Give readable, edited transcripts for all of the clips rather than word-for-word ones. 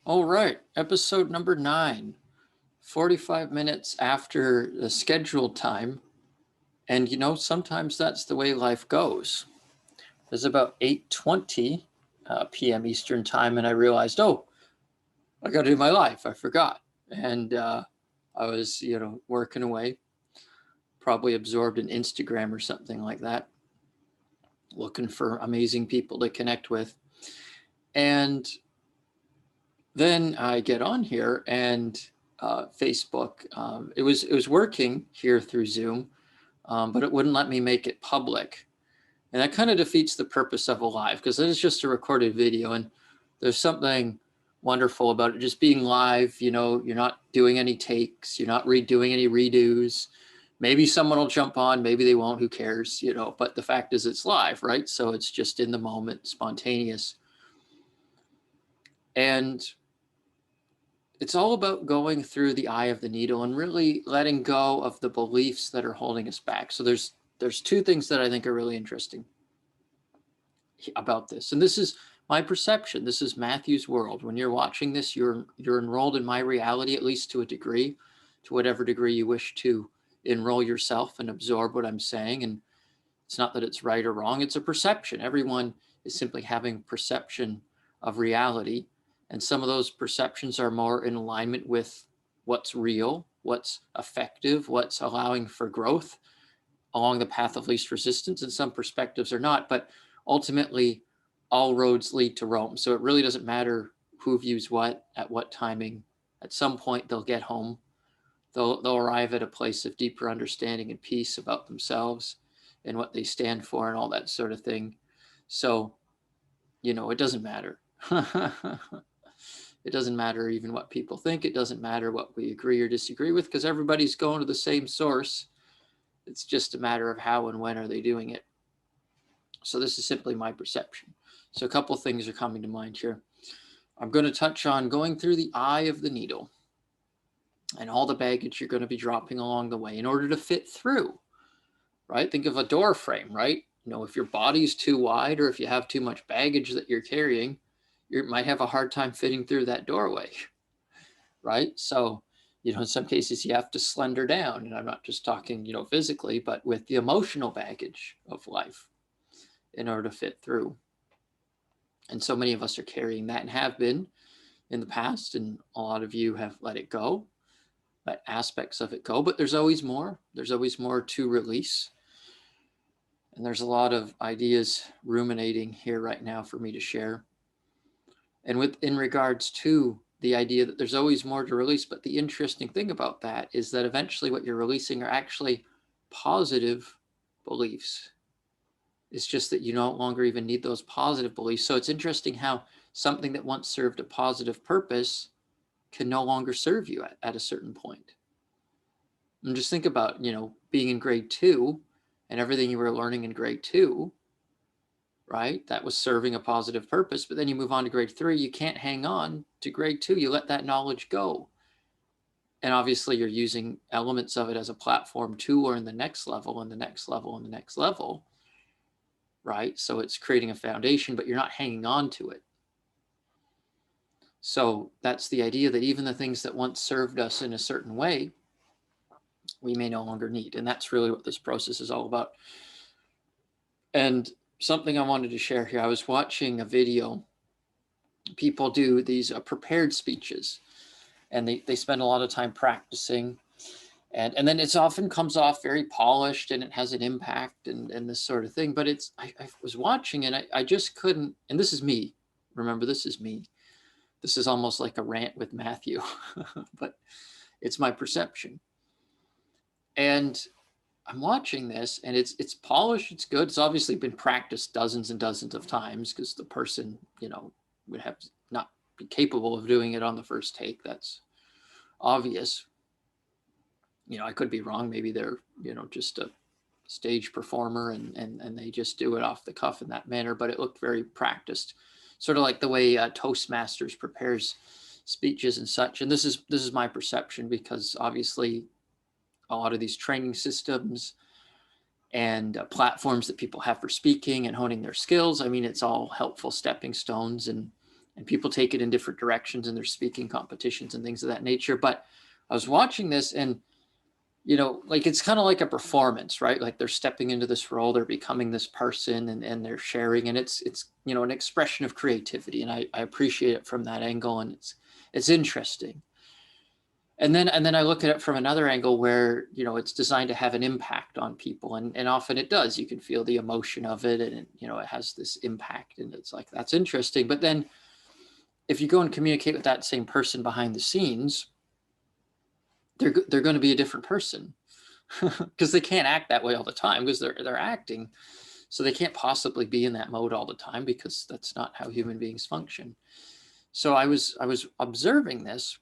All right, episode number 9, 45 minutes after the scheduled time. And sometimes that's the way life goes. It was about 8:20 p.m. Eastern time, and I realized, oh, I got to do my life. I forgot. And I was, working away, probably absorbed in Instagram or something like that, looking for amazing people to connect with. And then I get on here and Facebook. It was working here through Zoom, but it wouldn't let me make it public, and that kind of defeats the purpose of a live because it is just a recorded video, and there's something wonderful about it just being live. You're not doing any takes, you're not redoing any redos. Maybe someone will jump on, maybe they won't. Who cares? But the fact is, it's live, right? So it's just in the moment, spontaneous, and it's all about going through the eye of the needle and really letting go of the beliefs that are holding us back. So there's two things that I think are really interesting about this. And this is my perception. This is Matthew's world. When you're watching this, you're enrolled in my reality, at least to a degree, to whatever degree you wish to enroll yourself and absorb what I'm saying. And it's not that it's right or wrong, it's a perception. Everyone is simply having perception of reality. And some of those perceptions are more in alignment with what's real, what's effective, what's allowing for growth along the path of least resistance. And some perspectives are not. But ultimately, all roads lead to Rome. So it really doesn't matter who views what at what timing. At some point, they'll get home. They'll arrive at a place of deeper understanding and peace about themselves and what they stand for and all that sort of thing. So, it doesn't matter. It doesn't matter even what people think. It doesn't matter what we agree or disagree with because everybody's going to the same source. It's just a matter of how and when are they doing it. So this is simply my perception. So a couple things are coming to mind here. I'm going to touch on going through the eye of the needle and all the baggage you're going to be dropping along the way in order to fit through, right? Think of a door frame, right? If your body's too wide or if you have too much baggage that you're carrying, you might have a hard time fitting through that doorway, right? So, in some cases you have to slender down, and I'm not just talking, physically, but with the emotional baggage of life in order to fit through. And so many of us are carrying that and have been in the past, and a lot of you have let it go, let aspects of it go, but there's always more. There's always more to release. And there's a lot of ideas ruminating here right now for me to share. And in regards to the idea that there's always more to release, but the interesting thing about that is that eventually what you're releasing are actually positive beliefs. It's just that you no longer even need those positive beliefs. So it's interesting how something that once served a positive purpose can no longer serve you at a certain point. And just think about, being in grade 2 and everything you were learning in grade 2, right? That was serving a positive purpose, but then you move on to grade 3, you can't hang on to grade 2. You let that knowledge go. And obviously you're using elements of it as a platform to learn the next level and the next level and the next level, right? So it's creating a foundation, but you're not hanging on to it. So that's the idea that even the things that once served us in a certain way, we may no longer need. And that's really what this process is all about. And something I wanted to share here, I was watching a video. People do these prepared speeches, and they spend a lot of time practicing. And then it often comes off very polished and it has an impact and this sort of thing. But I was watching and I just couldn't, and this is me. Remember, this is me. This is almost like a rant with Matthew, but it's my perception. And I'm watching this and it's polished, it's good. It's obviously been practiced dozens and dozens of times because the person, would have not be capable of doing it on the first take. That's obvious. I could be wrong. Maybe they're, just a stage performer and they just do it off the cuff in that manner, but it looked very practiced, sort of like the way Toastmasters prepares speeches and such. And this is my perception because obviously a lot of these training systems and platforms that people have for speaking and honing their skills, I mean, it's all helpful stepping stones and and people take it in different directions, and there's speaking competitions and things of that nature. But I was watching this, and like it's kind of like a performance, right? Like they're stepping into this role, they're becoming this person, and they're sharing, and it's an expression of creativity, and I appreciate it from that angle, and it's interesting. And then I look at it from another angle where, it's designed to have an impact on people. And often it does. You can feel the emotion of it, and it has this impact, and it's like, that's interesting. But then if you go and communicate with that same person behind the scenes, they're going to be a different person because they can't act that way all the time because they're acting. So they can't possibly be in that mode all the time because that's not how human beings function. So I was observing this,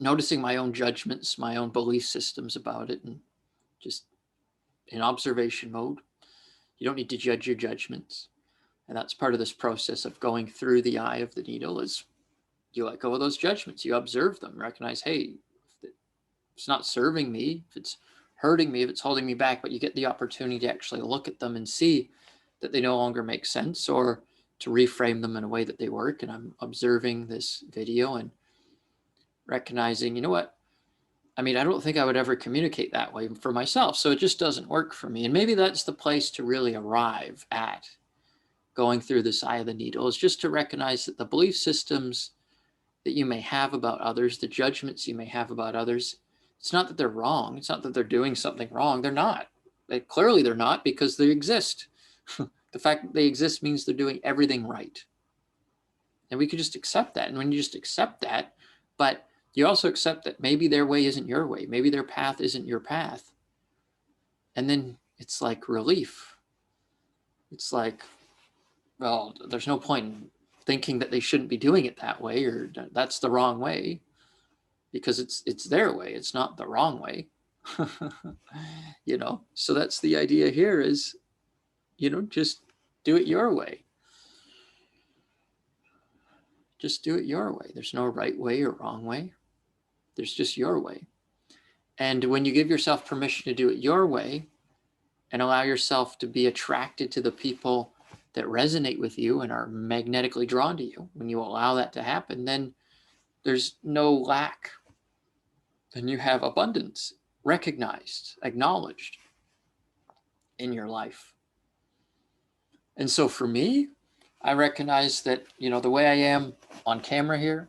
noticing my own judgments, my own belief systems about it, and just in observation mode. You don't need to judge your judgments. And that's part of this process of going through the eye of the needle, is you let go of those judgments. You observe them, recognize, hey, if it's not serving me, if it's hurting me, if it's holding me back, but you get the opportunity to actually look at them and see that they no longer make sense, or to reframe them in a way that they work. And I'm observing this video and recognizing, what? I mean, I don't think I would ever communicate that way for myself. So it just doesn't work for me. And maybe that's the place to really arrive at going through this eye of the needle, is just to recognize that the belief systems that you may have about others, the judgments you may have about others, it's not that they're wrong. It's not that they're doing something wrong. They're not. Clearly they're not, because they exist. The fact that they exist means they're doing everything right. And we could just accept that. And when you just accept that, but you also accept that maybe their way isn't your way. Maybe their path isn't your path. And then it's like relief. It's like, well, there's no point in thinking that they shouldn't be doing it that way, or that's the wrong way, because it's their way. It's not the wrong way. So that's the idea here, is, just do it your way. Just do it your way. There's no right way or wrong way. There's just your way. And when you give yourself permission to do it your way and allow yourself to be attracted to the people that resonate with you and are magnetically drawn to you, when you allow that to happen, then there's no lack. Then you have abundance recognized, acknowledged in your life. And so for me, I recognize that, the way I am on camera here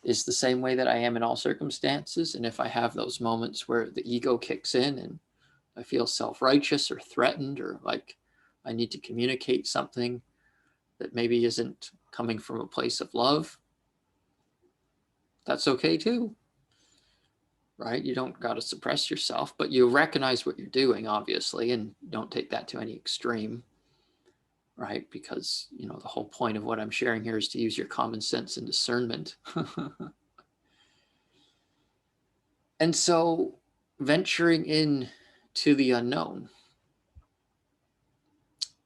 is the same way that I am in all circumstances. And if I have those moments where the ego kicks in and I feel self-righteous or threatened, or like I need to communicate something that maybe isn't coming from a place of love, that's okay too, right? You don't got to suppress yourself, but you recognize what you're doing, obviously, and don't take that to any extreme, right? Because, the whole point of what I'm sharing here is to use your common sense and discernment. And so venturing in to the unknown,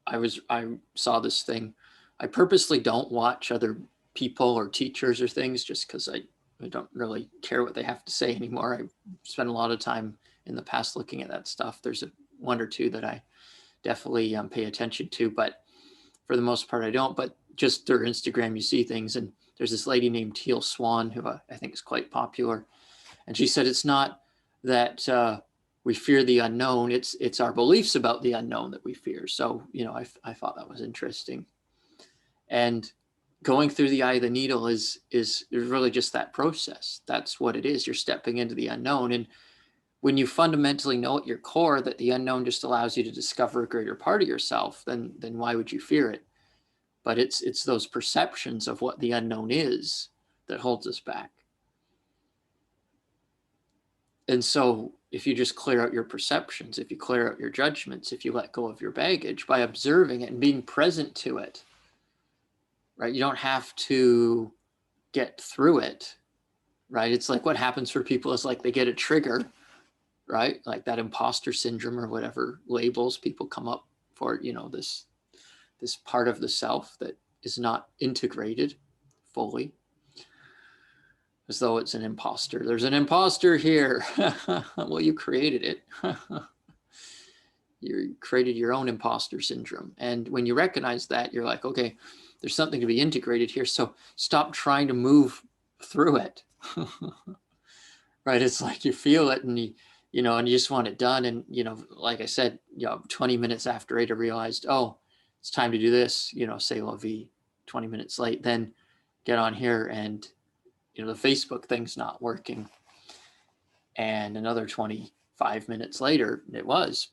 I saw this thing. I purposely don't watch other people or teachers or things just because I don't really care what they have to say anymore. I spent a lot of time in the past looking at that stuff. There's one or two that I definitely pay attention to, but for the most part, I don't. But just through Instagram, you see things. And there's this lady named Teal Swan, who I think is quite popular. And she said, it's not that we fear the unknown. It's our beliefs about the unknown that we fear. So, I thought that was interesting. And going through the eye of the needle is really just that process. That's what it is. You're stepping into the unknown. And when you fundamentally know at your core that the unknown just allows you to discover a greater part of yourself, then why would you fear it? But it's those perceptions of what the unknown is that holds us back. And so if you just clear out your perceptions, if you clear out your judgments, if you let go of your baggage by observing it and being present to it, right? You don't have to get through it, right? It's like what happens for people is like they get a trigger, right? Like that imposter syndrome or whatever labels people come up for, this part of the self that is not integrated fully, as though it's an imposter. There's an imposter here. Well, you created it. You created your own imposter syndrome. And when you recognize that, you're like, okay, There's something to be integrated here. So stop trying to move through it. Right? It's like you feel it and you know, and you just want it done. And, you know, like I said, 20 minutes after it, I realized, oh, it's time to do this, say la vie. 20 minutes late, then get on here and, the Facebook thing's not working. And another 25 minutes later, it was.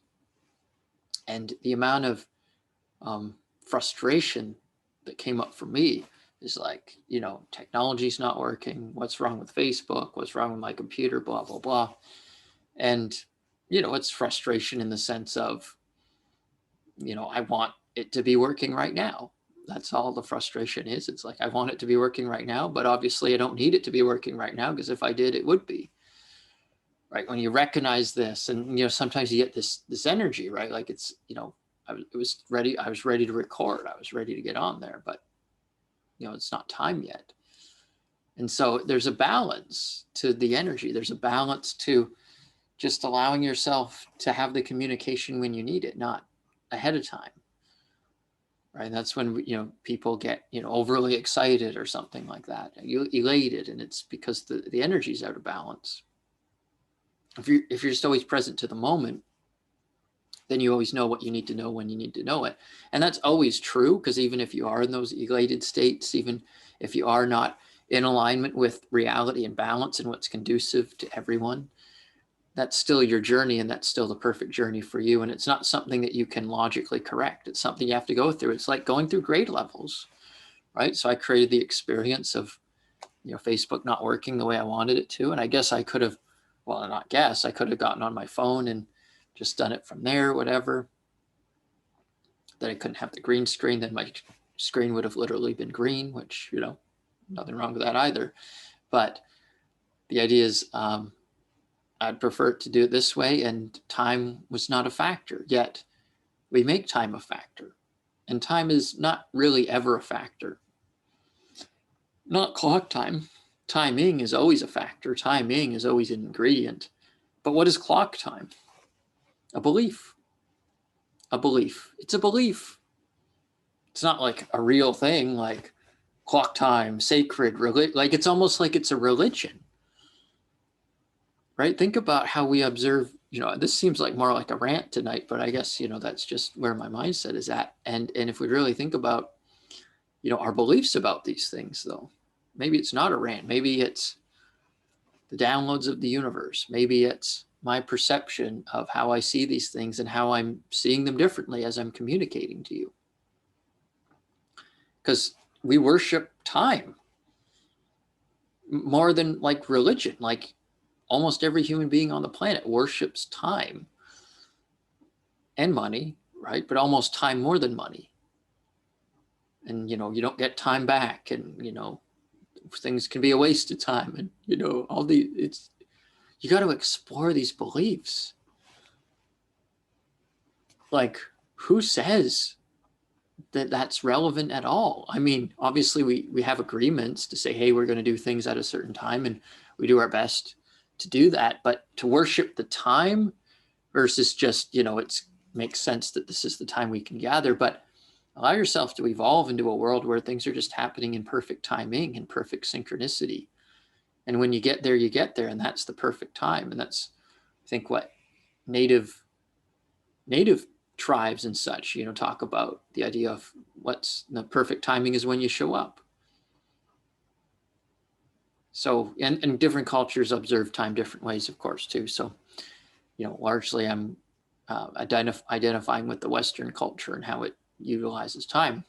And the amount of frustration that came up for me is like, technology's not working. What's wrong with Facebook? What's wrong with my computer? Blah, blah, blah. And, it's frustration in the sense of, I want it to be working right now. That's all the frustration is. It's like, I want it to be working right now, but obviously I don't need it to be working right now, because if I did, it would be. Right? When you recognize this, and, sometimes you get this energy, right? Like it's, I was ready to record. I was ready to get on there, but, it's not time yet. And so there's a balance to the energy. There's a balance to just allowing yourself to have the communication when you need it, not ahead of time. Right. That's when, people get, overly excited or something like that, elated. And it's because the energy is out of balance. If you're just always present to the moment, then you always know what you need to know when you need to know it. And that's always true, because even if you are in those elated states, even if you are not in alignment with reality and balance and what's conducive to everyone, that's still your journey, and that's still the perfect journey for you. And it's not something that you can logically correct. It's something you have to go through. It's like going through grade levels, right? So I created the experience of, Facebook not working the way I wanted it to. And I guess I could have, I could have gotten on my phone and just done it from there, whatever. Then I couldn't have the green screen. Then my screen would have literally been green, which, nothing wrong with that either. But the idea is, I'd prefer to do it this way, and time was not a factor. Yet we make time a factor, and time is not really ever a factor. Not clock time. Timing is always a factor. Timing is always an ingredient. But what is clock time? A belief. A belief. It's a belief. It's not like a real thing, like clock time, sacred, like it's almost like it's a religion. Right? Think about how we observe, this seems like more like a rant tonight, but I guess, that's just where my mindset is at. And if we really think about, our beliefs about these things, though, maybe it's not a rant. Maybe it's the downloads of the universe. Maybe it's my perception of how I see these things and how I'm seeing them differently as I'm communicating to you. Because we worship time more than like religion. Like, almost every human being on the planet worships time and money, right? But almost time more than money. And, you don't get time back, and, things can be a waste of time. And, you got to explore these beliefs. Like, who says that that's relevant at all? I mean, obviously we have agreements to say, hey, we're going to do things at a certain time, and we do our best to do that. But to worship the time versus just, it makes sense that this is the time we can gather, but allow yourself to evolve into a world where things are just happening in perfect timing and perfect synchronicity. And when you get there, you get there, and that's the perfect time. And that's, I think, what native tribes and such, talk about the idea of what's the perfect timing is when you show up. So, and different cultures observe time different ways, of course, too. So, largely I'm identifying with the Western culture and how it utilizes time.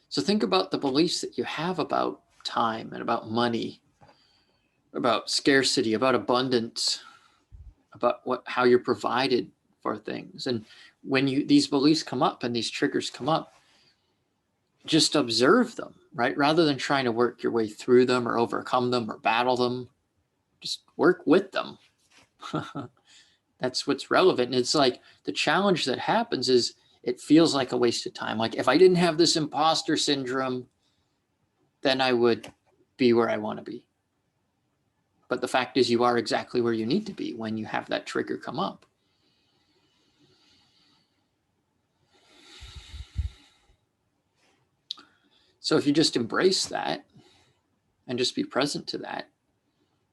So think about the beliefs that you have about time and about money, about scarcity, about abundance, about how you're provided for things. And when these beliefs come up and these triggers come up, just observe them, right? Rather than trying to work your way through them or overcome them or battle them, just work with them. That's what's relevant. And it's like the challenge that happens is it feels like a waste of time. Like, if I didn't have this imposter syndrome, then I would be where I want to be. But the fact is, you are exactly where you need to be when you have that trigger come up. So if you just embrace that and just be present to that,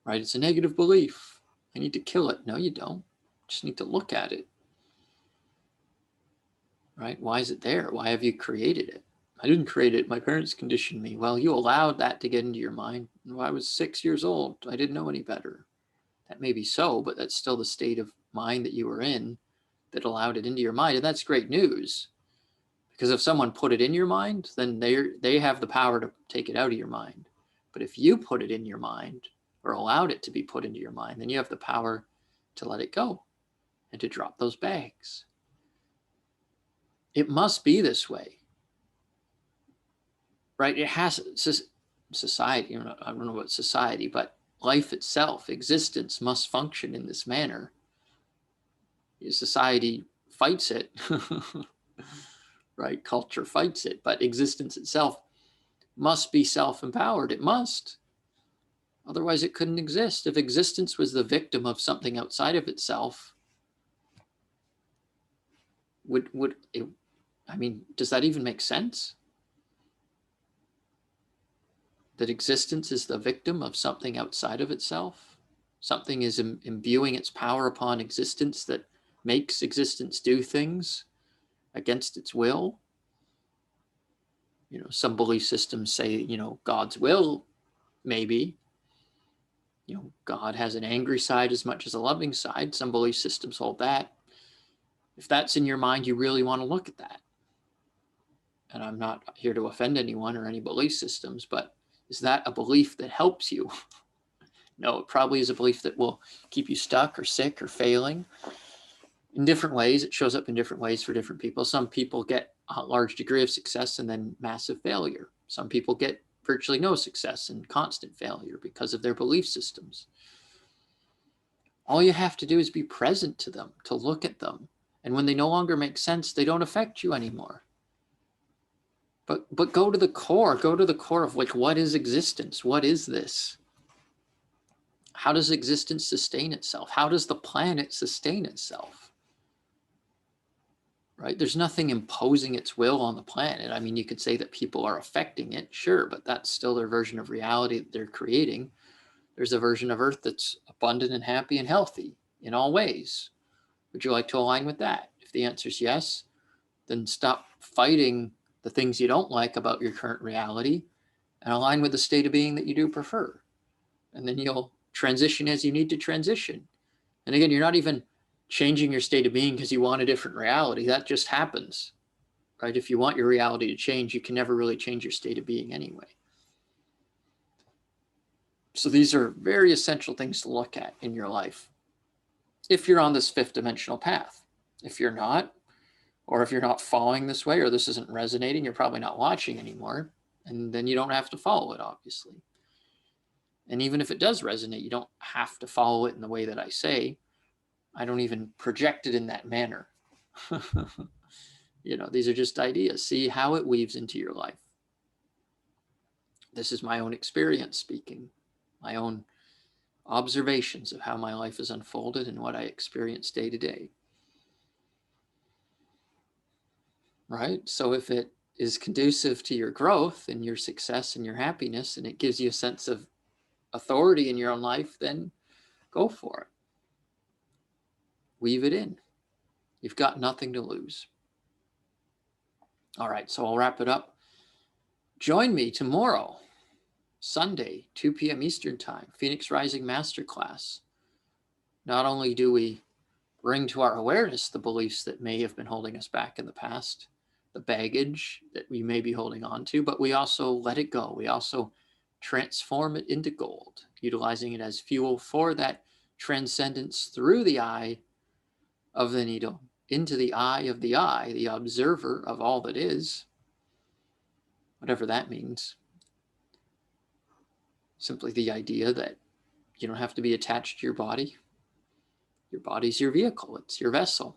right? It's a negative belief. I need to kill it. No, you don't. You just need to look at it, right? Why is it there? Why have you created it? I didn't create it. My parents conditioned me. Well, you allowed that to get into your mind. Well, I was 6 years old. I didn't know any better. That may be so, but that's still the state of mind that you were in that allowed it into your mind. And that's great news, because if someone put it in your mind, then they have the power to take it out of your mind. But if you put it in your mind or allowed it to be put into your mind, then you have the power to let it go and to drop those bags. It must be this way, right? It has society. I don't know about society, but life itself, existence must function in this manner. Society fights it, right? Culture fights it, but existence itself must be self-empowered. It must. Otherwise, it couldn't exist. If existence was the victim of something outside of itself, would it, I mean, does that even make sense? That existence is the victim of something outside of itself? Something is imbuing its power upon existence that makes existence do things against its will? Some belief systems say, God's will, maybe. God has an angry side as much as a loving side. Some belief systems hold that. If that's in your mind, you really want to look at that. And I'm not here to offend anyone or any belief systems, but is that a belief that helps you? No, it probably is a belief that will keep you stuck or sick or failing in different ways. It shows up in different ways for different people. Some people get a large degree of success and then massive failure. Some people get virtually no success and constant failure because of their belief systems. All you have to do is be present to them, to look at them. And when they no longer make sense, they don't affect you anymore. But go to the core of like, what is existence? What is this? How does existence sustain itself? How does the planet sustain itself? Right? There's nothing imposing its will on the planet. I mean, you could say that people are affecting it, sure, but that's still their version of reality that they're creating. There's a version of Earth that's abundant and happy and healthy in all ways. Would you like to align with that? If the answer is yes, then stop fighting the things you don't like about your current reality and align with the state of being that you do prefer. And then you'll transition as you need to transition. And again, you're not even changing your state of being because you want a different reality. That just happens, right? If you want your reality to change, you can never really change your state of being anyway. So these are very essential things to look at in your life if you're on this fifth dimensional path. If you're not, or if you're not following this way, or this isn't resonating, you're probably not watching anymore. And then you don't have to follow it, obviously. And even if it does resonate, you don't have to follow it in the way that I say. I don't even project it in that manner. These are just ideas. See how it weaves into your life. This is my own experience speaking, my own observations of how my life is unfolded and what I experience day to day. Right? So if it is conducive to your growth and your success and your happiness, and it gives you a sense of authority in your own life, then go for it. Weave it in. You've got nothing to lose. All right, so I'll wrap it up. Join me tomorrow, Sunday, 2 p.m. Eastern Time, Phoenix Rising Masterclass. Not only do we bring to our awareness the beliefs that may have been holding us back in the past, the baggage that we may be holding on to, but we also let it go. We also transform it into gold, utilizing it as fuel for that transcendence through the eye of the needle, into the eye of the eye, the observer of all that is, whatever that means. Simply the idea that you don't have to be attached to your body. Your body's your vehicle. It's your vessel.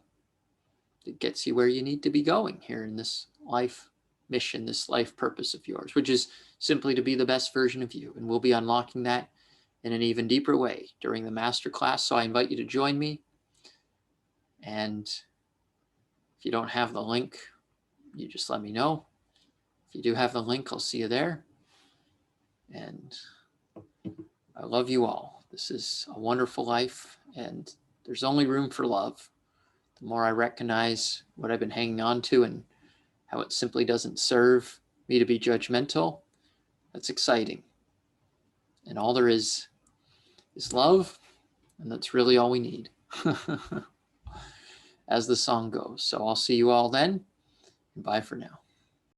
It gets you where you need to be going here in this life mission, this life purpose of yours, which is simply to be the best version of you. And we'll be unlocking that in an even deeper way during the masterclass. So I invite you to join me. And if you don't have the link, you just let me know. If you do have the link, I'll see you there. And I love you all. This is a wonderful life, and there's only room for love. The more I recognize what I've been hanging on to and how it simply doesn't serve me to be judgmental, that's exciting. And all there is love, and that's really all we need, as the song goes. So I'll see you all then, and bye for now.